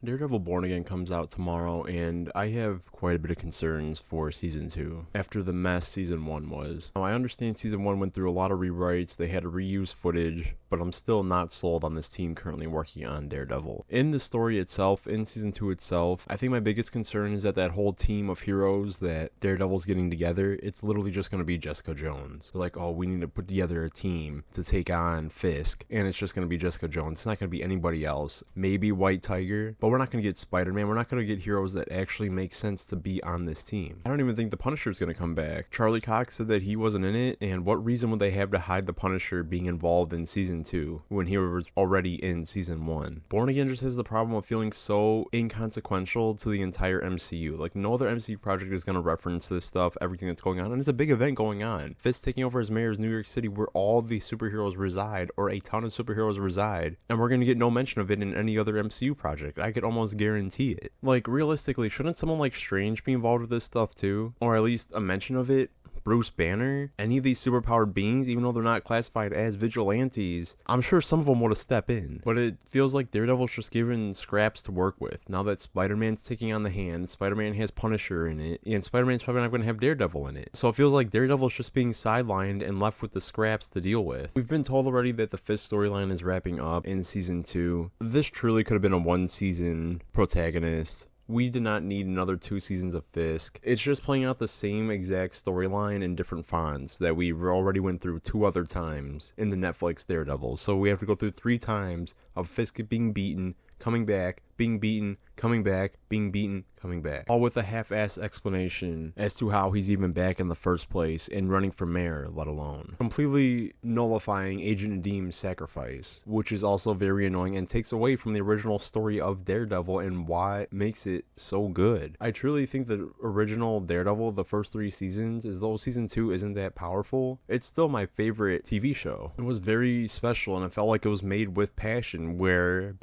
Daredevil Born Again comes out tomorrow, and I have quite a bit of concerns for Season 2, after the mess Season 1 was. Now, I understand Season 1 went through a lot of rewrites, they had to reuse footage, but I'm still not sold on this team currently working on Daredevil. In the story itself, in Season 2 itself, I think my biggest concern is that whole team of heroes that Daredevil's getting together, it's literally just going to be Jessica Jones. They're like, oh, we need to put together a team to take on Fisk, and it's just going to be Jessica Jones. It's not going to be anybody else. Maybe White Tiger, but we're not going to get Spider-Man. We're not going to get heroes that actually make sense to be on this team. I don't even think the Punisher's going to come back. Charlie Cox said that he wasn't in it, and what reason would they have to hide the Punisher being involved in Season 2 when he was already in Season 1? Born Again just has the problem of feeling so inconsequential to the entire MCU. Like, no other MCU project is going to reference this stuff, everything that's going on, and it's a big event going on. Fisk taking over as mayor of New York City, where all the superheroes reside, or a ton of superheroes reside, and we're going to get no mention of it in any other MCU project. I could almost guarantee it. Like, realistically, shouldn't someone like Strange be involved with this stuff too? Or at least a mention of it? Bruce Banner, any of these superpowered beings, even though they're not classified as vigilantes, I'm sure some of them would have stepped in. But it feels like Daredevil's just given scraps to work with. Now that Spider-Man's taking on the hand, Spider-Man has Punisher in it, and Spider-Man's probably not going to have Daredevil in it. So it feels like Daredevil's just being sidelined and left with the scraps to deal with. We've been told already that the Fisk storyline is wrapping up in Season 2. This truly could have been a one-season protagonist. We did not need another 2 seasons of Fisk. It's just playing out the same exact storyline in different fonts that we already went through 2 other times in the Netflix Daredevil. So we have to go through 3 times of Fisk being beaten, coming back, being beaten, coming back, being beaten, coming back. All with a half-assed explanation as to how he's even back in the first place and running for mayor, let alone. Completely nullifying Agent Nadeem's sacrifice, which is also very annoying and takes away from the original story of Daredevil and why it makes it so good. I truly think the original Daredevil, the first 3 seasons, as though Season 2 isn't that powerful, it's still my favorite TV show. It was very special and it felt like it was made with passion, where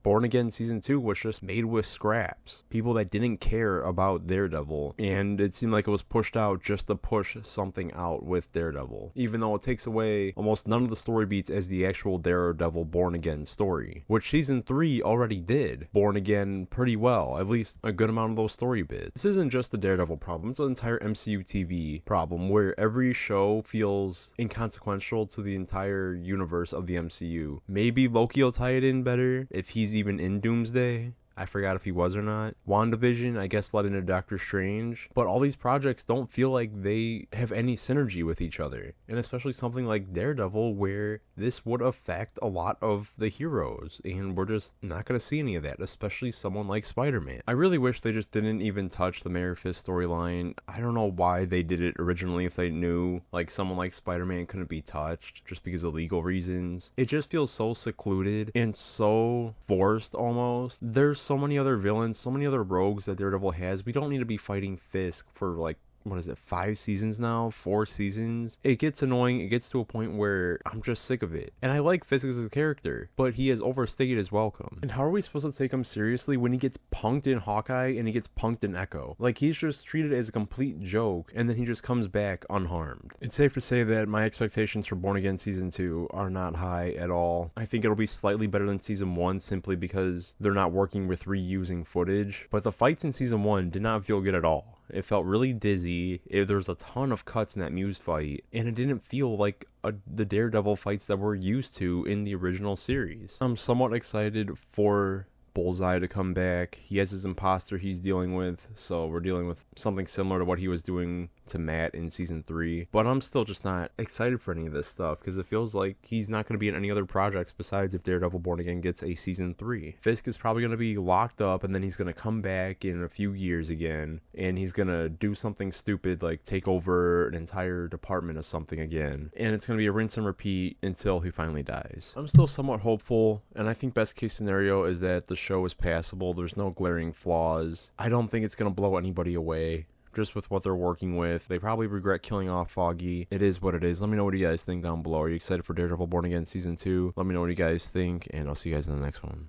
Born Again Season 2 was just made with scraps. People that didn't care about Daredevil, and it seemed like it was pushed out just to push something out with Daredevil, even though it takes away almost none of the story beats as the actual Daredevil Born Again story, which Season 3 already did Born Again pretty well, at least a good amount of those story bits. This isn't just the Daredevil problem, it's an entire MCU TV problem where every show feels inconsequential to the entire universe of the MCU. Maybe Loki will tie it in better if he's even in Doomsday. I forgot if he was or not. WandaVision, I guess, led into Doctor Strange. But all these projects don't feel like they have any synergy with each other. And especially something like Daredevil, where this would affect a lot of the heroes. And we're just not going to see any of that, especially someone like Spider-Man. I really wish they just didn't even touch the Mayor Fisk storyline. I don't know why they did it originally if they knew like someone like Spider-Man couldn't be touched just because of legal reasons. It just feels so secluded and so forced almost. There's so many other villains, so many other rogues that Daredevil has. We don't need to be fighting Fisk for like, what is it, 5 seasons now? 4 seasons? It gets annoying. It gets to a point where I'm just sick of it. And I like Fisk as a character, but he has overstayed his welcome. And how are we supposed to take him seriously when he gets punked in Hawkeye and he gets punked in Echo? Like, he's just treated as a complete joke, and then he just comes back unharmed. It's safe to say that my expectations for Born Again Season 2 are not high at all. I think it'll be slightly better than Season 1 simply because they're not working with reusing footage, but the fights in Season 1 did not feel good at all. It felt really dizzy. There was a ton of cuts in that Muse fight, and it didn't feel like the Daredevil fights that we're used to in the original series. I'm somewhat excited for Bullseye to come back. He has his imposter he's dealing with, so we're dealing with something similar to what he was doing to Matt in Season 3, but I'm still just not excited for any of this stuff because it feels like he's not going to be in any other projects besides if Daredevil Born Again gets a Season 3. Fisk is probably going to be locked up, and then he's going to come back in a few years again, and he's going to do something stupid like take over an entire department of something again, and it's going to be a rinse and repeat until he finally dies. I'm still somewhat hopeful, and I think best case scenario is that the show is passable. There's no glaring flaws. I don't think it's going to blow anybody away. Just with what they're working with. They probably regret killing off Foggy. It is what it is. Let me know what you guys think down below. Are you excited for Daredevil Born Again Season 2? Let me know what you guys think, and I'll see you guys in the next one.